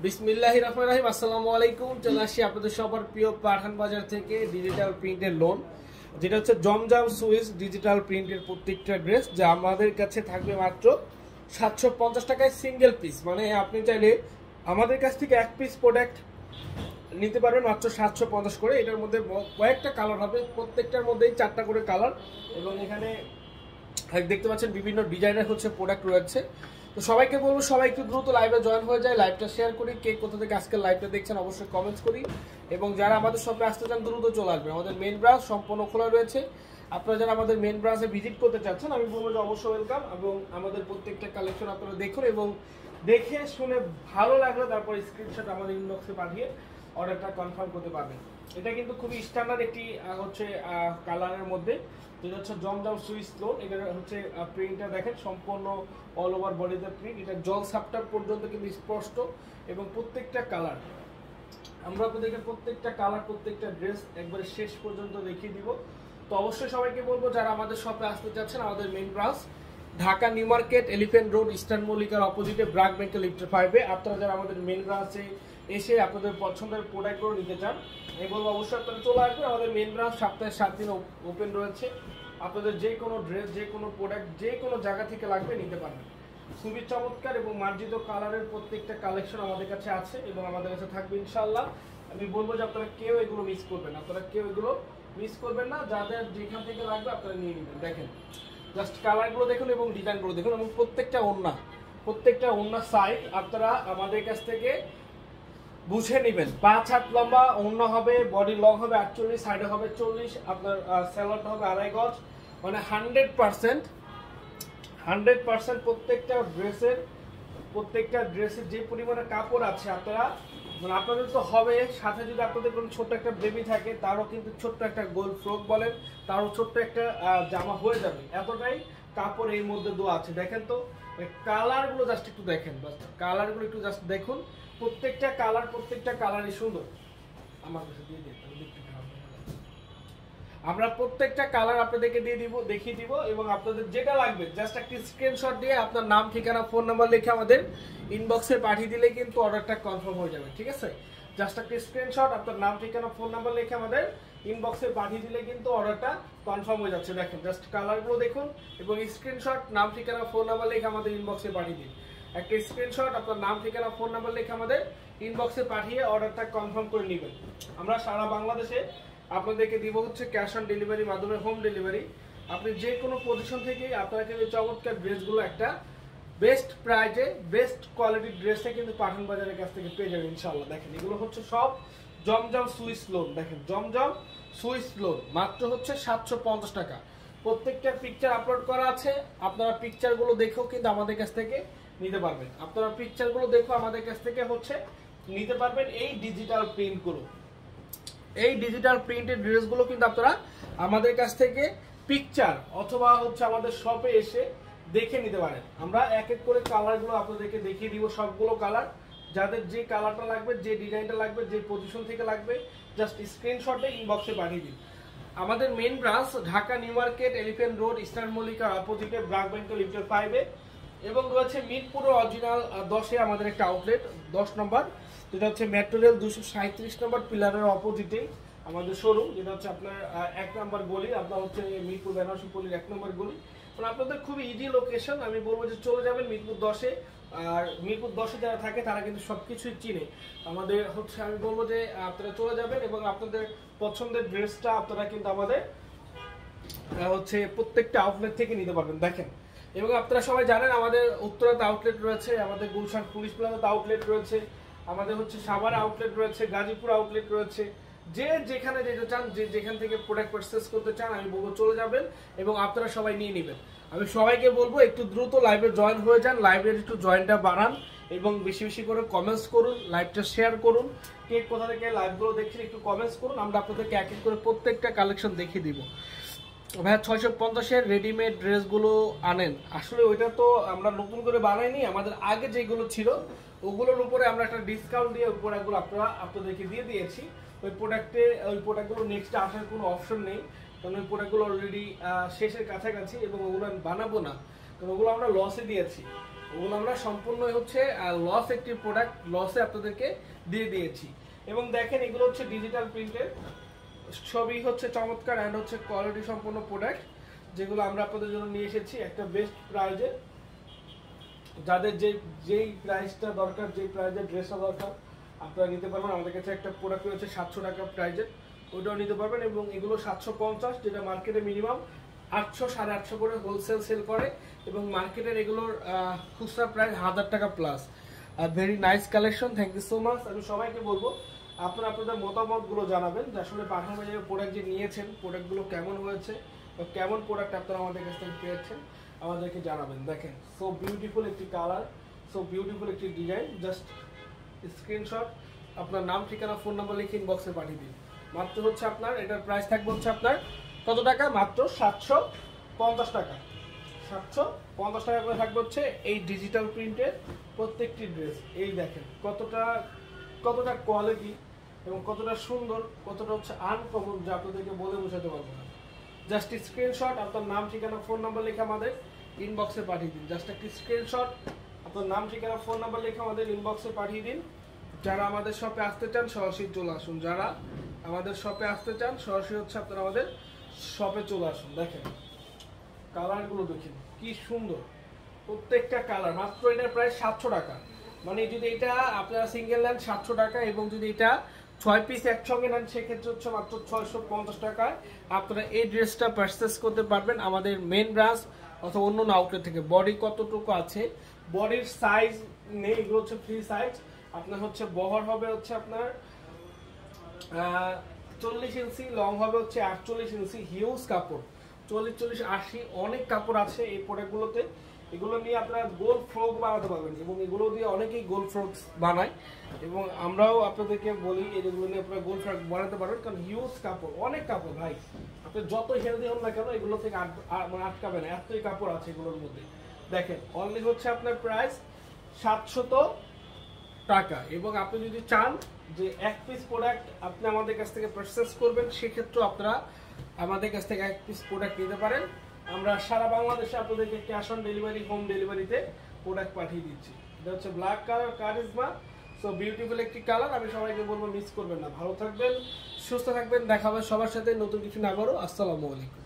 বিসমিল্লাহির রহমানির রহিম। আসসালামু আলাইকুম। চলে আসছি আপনাদের সবার প্রিয় পাঠান বাজার থেকে ডিজিটাল প্রিন্টের লোন, যেটা হচ্ছে জমজম সুইস ডিজিটাল প্রিন্টের প্রত্যেকটা ড্রেস, যা আমাদের কাছে থাকবে মাত্র 750 টাকায় সিঙ্গেল পিস। মানে আপনি চাইলে আমাদের কাছ থেকে এক পিস প্রোডাক্ট নিতে পারবেন মাত্র 750 করে। এটার মধ্যে কয়েকটা কালার হবে, প্রত্যেকটার মধ্যেই 4টা করে কালার, এবং এখানে দেখতে পাচ্ছেন বিভিন্ন ডিজাইনের হচ্ছে প্রোডাক্ট রয়েছে। তো সবাইকে বলবো সবাই একটু দ্রুত লাইভে জয়েন হয়ে যায়, লাইভটা শেয়ার করি। কে কোথা থেকে আজকের লাইভটা দেখছেন অবশ্যই কমেন্টস করি, এবং যারা আমাদের শপে আসতে চান দ্রুত চলে আসবেন। আমাদের মেইন ব্রাঞ্চ সম্পূর্ণ খোলা রয়েছে। আপনারা যারা আমাদের মেইন ব্রাঞ্চে ভিজিট করতে চাচ্ছেন আমি বলবো যে অবশ্যই ওয়েলকাম, এবং আমাদের প্রত্যেকটা কালেকশন আপনারা দেখুন, এবং দেখে শুনে ভালো লাগলে তারপর স্ক্রিনশট আমাদের ইনবক্সে পাঠিয়ে অর্ডারটা কনফার্ম করতে পারবেন। এটা কিন্তু খুবই স্ট্যান্ডার্ড একটি হচ্ছে কালারের মধ্যে, যেটা হচ্ছে জমজম সুইস লোন। এটা হচ্ছে প্রিন্টটা দেখেন সম্পূর্ণ অল ওভার বডিতে প্রিন্ট, এটা জল সাপটার পর্যন্ত কিন্তু স্পষ্ট, এবং প্রত্যেকটা কালার আমরা আপনাদেরকে প্রত্যেকটা কালার প্রত্যেকটা ড্রেস একবারে শেষ পর্যন্ত দেখিয়ে দিব। তো অবশ্যই সবাইকে বলবো যারা আমাদের শপে আসতে চাচ্ছেন, আমাদের main branch Dhaka new market, elephant road, eastern মল্লিকার অপোজিটে, ব্রাক ব্যাংকের লিফট 5-এ। আপনারা যারা আমাদের মেইন ব্রাঞ্চে এসে আপনাদের পছন্দের প্রোডাক্টগুলো নিতে চান আমি বলবো অবশ্যই আপনারা চলে আসবেন। আমাদের মেইন ব্রাঞ্চ সপ্তাহে 7 দিন ওপেন রয়েছে। আপনাদের যে কোনো ড্রেস, যে কোনো প্রোডাক্ট, যে কোনো জায়গা থেকে লাগবে নিতে পারবেন। খুবই চমৎকার এবং মার্জিত কালারের প্রত্যেকটা কালেকশন আমাদের কাছে আছে এবং আমাদের কাছে থাকবে ইনশাআল্লাহ। আমি বলবো যে আপনারা কেউ এগুলো মিস করবেন না, আপনারা কেউ এগুলো মিস করবেন না। যাদের যেখান থেকে লাগবে আপনারা নিয়ে নেবেন। দেখেন জাস্ট কালারগুলো দেখুন এবং ডিজাইনগুলো দেখুন, এবং প্রত্যেকটা ওড়না সাইজ আপনারা আমাদের কাছ থেকে বুঝে নেবেন। 5 হাত লম্বা ওড়না হবে, বডি লং হবে 48, সাইডে হবে 40, আপনার স্যালোয়ারটা হবে 2.5 গজ। মানে 100% প্রত্যেকটা ড্রেসের যে পরিমাণে কাপড় আছে আপনারা মানে আপনাদের তো হবে, সাথে যদি আপনাদের কোনো ছোট্ট একটা বেবি থাকে তারও কিন্তু ছোট্ট একটা গোল ফ্রক বলেন, তারও ছোট্ট একটা জামা হয়ে যাবে, এতটাই কাপড় এর মধ্যে দেওয়া আছে। দেখেন তো কালারগুলো জাস্ট একটু দেখেন, কালারগুলো একটু জাস্ট দেখুন। প্রত্যেকটা কালারই সুন্দর। আমার কাছে দিয়ে দিন, আমরা প্রত্যেকটা কালার আপনাদেরকে দেখিয়ে দিব, এবং আপনাদের যেটা লাগবে জাস্ট একটা স্ক্রিনশট দিয়ে আপনার নাম, ঠিকানা, ফোন নাম্বার লিখে আমাদের ইনবক্সে পাঠিয়ে দিলে কিন্তু অর্ডারটা কনফার্ম হয়ে যাবে। ঠিক আছে, জাস্ট একটা স্ক্রিনশট আপনার নাম, ঠিকানা, ফোন নাম্বার লিখে আমাদের ইনবক্সে পাঠিয়ে দিলে কিন্তু অর্ডারটা কনফার্ম হয়ে যাচ্ছে। দেখেন জাস্ট কালারগুলো দেখুন, এবং স্ক্রিনশট নাম, ঠিকানা, ফোন নাম্বার লিখে আমাদের ইনবক্সে পাঠিয়ে দিন। একটা স্ক্রিনশট আপনার নাম, ঠিকানা, ফোন নাম্বার লিখে আমাদের ইনবক্সে পাঠিয়ে অর্ডারটা কনফার্ম করে নেবেন। আমরা সারা বাংলাদেশে আপনাদেরকে দিব হচ্ছে ক্যাশ অন ডেলিভারির মাধ্যমে, হোম ডেলিভারি। আপনি যে কোনো পজিশন থেকে আপনারা কিন্তু চমৎকার ড্রেসগুলো একটা বেস্ট প্রাইজে, বেস্ট কোয়ালিটির ড্রেসটা কিন্তু পাঠান বাজারের কাছ থেকে পেয়ে যাবেন ইনশাআল্লাহ। দেখেন এগুলো হচ্ছে সব জমজম সুইস লোন। দেখেন জমজম সুইস লোন মাত্র হচ্ছে 750 টাকা। প্রত্যেকটা পিকচার আপলোড করা আছে, আপনারা পিকচারগুলো দেখেও কিন্তু আমাদের কাছ থেকে নিতে পারবেন। আপনারা পিকচারগুলো দেখো আমাদের কাছ থেকে হচ্ছে নিতে পারবেন। এই ডিজিটাল প্রিন্টগুলো, এই ডিজিটাল প্রিন্টেড ড্রেসগুলো কিন্তু আপনারা আমাদের কাছ থেকে পিকচার অথবা হচ্ছে আমাদের শপে এসে দেখে নিতে পারেন। আমরা এক এক করে কালারগুলো আপনাদেরকে দেখিয়ে দিব, সবগুলো কালার। যাদের যে কালারটা লাগবে, যে ডিজাইনটা লাগবে, যে পজিশন থেকে লাগবে জাস্ট স্ক্রিনশটে ইনবক্সে পাঠিয়ে দিন। আমাদের main branch Dhaka new market, elephant road, eastern মল্লিকার অপোজিটে, ব্রাক ব্যাংকের লিফট 5-এ, এবং রয়েছে মিরপুরের অরিজিনাল 10-এ আমাদের একটা আউটলেট, 10 নম্বর, যেটা হচ্ছে মেট্রো রেল 237 নম্বর পিলারের অপোজিটেই আমাদের শোরুম, যেটা হচ্ছে আপনার 1 নম্বর গলি, আপনার হচ্ছে মিরপুর বেনারসি পল্লীর 1 নম্বর গলি। মানে আপনাদের খুবই ইজি লোকেশন। আমি বলবো যে চলে যাবেন মিরপুর 10-এ, আর মিরপুর 10-এ যারা থাকে তারা কিন্তু সবকিছুই চিনে আমাদের হচ্ছে। আমি বলবো যে আপনারা চলে যাবেন এবং আপনাদের পছন্দের ড্রেসটা আপনারা কিন্তু আমাদের হচ্ছে প্রত্যেকটা আউটলেট থেকে নিতে পারবেন। দেখেন, এবং আপনারা সবাই জানেন আমাদের উত্তরাতে আউটলেট রয়েছে, আমাদের গুলশান পুলিশ প্লাজাতে আউটলেট রয়েছে, আমাদের হচ্ছে সাভার আউটলেট রয়েছে, গাজীপুর আউটলেট রয়েছে। যে যেখানে যেতে চান, যে যেখান থেকে প্রোডাক্ট পারচেজ করতে চান আমি বলবো চলে যাবেন এবং আপনারা সবাই নিয়ে নেবেন। আমি সবাইকে বলবো একটু দ্রুত লাইভে জয়েন হয়ে যান, লাইভে একটু জয়েনটা বাড়ান, এবং বেশি বেশি করে কমেন্টস করুন, লাইভটা শেয়ার করুন। কে কোথা থেকে লাইভগুলো দেখছেন একটু কমেন্টস করুন, আমরা আপনাদেরকে এক এক করে প্রত্যেকটা কালেকশন দেখিয়ে দিব। ভাইয়া 650-এর রেডিমেড ড্রেসগুলো আনেন, আসলে ওইটা তো আমরা নতুন করে বানাইনি, আমাদের আগে যেগুলো ছিল ওগুলোর উপরে আমরা একটা ডিসকাউন্ট দিয়ে ওই প্রোডাক্টগুলো আপনাদেরকে দিয়ে দিয়েছি। ওই প্রোডাক্টগুলো নেক্সট আসার কোনো অপশন নেই, কারণ ওই প্রোডাক্টগুলো অলরেডি শেষের কাছাকাছি, এবং ওগুলো আমি বানাবো না, কারণ ওগুলো আমরা লসে দিয়েছি। ওগুলো আমরা সম্পূর্ণ হচ্ছে লস একটি প্রোডাক্ট, লসে আপনাদেরকে দিয়ে দিয়েছি। এবং দেখেন এগুলো হচ্ছে ডিজিটাল প্রিন্টের, সবই হচ্ছে চমৎকার অ্যান্ড হচ্ছে কোয়ালিটি সম্পন্ন প্রোডাক্ট, যেগুলো আমরা আপনাদের জন্য নিয়ে এসেছি একটা বেস্ট প্রাইজে। যাদের যেই প্রাইসটা দরকার, যেই প্রাইজের ড্রেসটা দরকার আপনারা নিতে পারবেন। আমাদের কাছে একটা প্রোডাক্ট রয়েছে 700 টাকা প্রাইজের, ওইটাও নিতে পারবেন। এবং এগুলো 750, যেটা মার্কেটে মিনিমাম 800 850 করে হোলসেল সেল করে, এবং মার্কেটের এগুলোর খুচরা প্রাইস 1000 টাকা plus. Very nice collection, thank you so much. আমি সবাইকে বলবো আপনারা আপনাদের মতামতগুলো জানাবেন যে আসলে পাঠান বাজারের প্রোডাক্ট যে নিয়েছেন প্রোডাক্টগুলো কেমন হয়েছে বা কেমন প্রোডাক্ট আপনারা আমাদের কাছ থেকে পেয়েছেন আমাদেরকে জানাবেন। দেখেন সো বিউটিফুল একটি কালার, সো বিউটিফুল একটি ডিজাইন, জাস্ট স্ক্রিনশট আপনার নাম ঠিকানা ফোন নাম্বার লিখে ইনবক্সে পাঠিয়ে দিন। মাত্র হচ্ছে আপনার এটার প্রাইস থাকবে হচ্ছে আপনার কত টাকা, মাত্র 750 টাকা। 750 টাকা করে থাকবে হচ্ছে এই ডিজিটাল প্রিন্টের প্রত্যেকটি ড্রেস। এই দেখেন কতটা কোয়ালিটি এবং কতটা সুন্দর, কতটা হচ্ছে আনকমন, যা আপনাদেরকে বলে বোঝাতে পারবো না। জাস্ট স্ক্রিনশট আপনার নাম ঠিকানা ফোন নাম্বার লিখে আমাদের ইনবক্সে পাঠিয়ে দিন। জাস্ট একটি স্ক্রিনশট আপনার নাম ঠিকানা ফোন নাম্বার লিখে আমাদের ইনবক্সে পাঠিয়ে দিন। যারা আমাদের শপে আসতে চান সরাসরি চলে আসুন, যারা আমাদের শপে আসতে চান সরাসরি হচ্ছে আপনারা আমাদের শপে চলে আসুন। দেখেন কালারগুলো দেখেন কি সুন্দর, প্রত্যেকটা কালার। মাত্র এটার প্রায় 700 টাকা, মানে যদি এটা আপনারা সিঙ্গেল নেন 700 টাকা, এবং যদি এটা 6 পিস একসঙ্গে নেন সেক্ষেত্রে হচ্ছে মাত্র 650 টাকায় আপনারা এই ড্রেসটা পারচেস করতে পারবেন আমাদের মেন ব্রাঞ্চ অথবা অন্য আউটলেট থেকে। বডি কতটুকু আছে, বডির সাইজ নেই, এগুলো হচ্ছে ফ্রি সাইজ। আপনার হচ্ছে বহর হবে হচ্ছে আপনার 40 ইঞ্চি, লং হবে হচ্ছে 48 ইঞ্চি। হিউজ কাপড়, 40 40 80 অনেক কাপড় আছে এই প্রোডাক্টগুলোতে। এগুলো নিয়ে আপনারা গোল ফ্রক বানাতে পারবেন, এবং এগুলো দিয়ে অনেকেই গোল ফ্রক বানায়, এবং আমরাও আপনাদেরকে বলি এগুলো নিয়ে আপনারা গোল ফ্রক বানাতে পারবেন। কারণ হিউজ কাপড়, অনেক কাপড় ভাই, আপনি যত হেলদি হন না কেন এগুলো থেকে মানে আটকাবে না, এতই কাপড় আছে এগুলোর মধ্যে। দেখেন অনলি হচ্ছে আপনার প্রাইস 700 টাকা। এবং আপনি যদি চান যে এক পিস প্রোডাক্ট আপনি আমাদের কাছ থেকে পারচেস করবেন, সেক্ষেত্রে আপনারা আমাদের কাছ থেকে এক পিস প্রোডাক্ট নিতে পারেন। আমরা সারা বাংলাদেশে আপনাদেরকে ক্যাশ অন ডেলিভারি, হোম ডেলিভারিতে প্রোডাক্ট পাঠিয়ে দিচ্ছি। এটা হচ্ছে black colour charisma, so beautiful একটি কালার। আমি সবাইকে বলবো মিস করবেন না। ভালো থাকবেন, সুস্থ থাকবেন, দেখা হবে সবার সাথে নতুন কিছু না করো। আসসালামু আলাইকুম।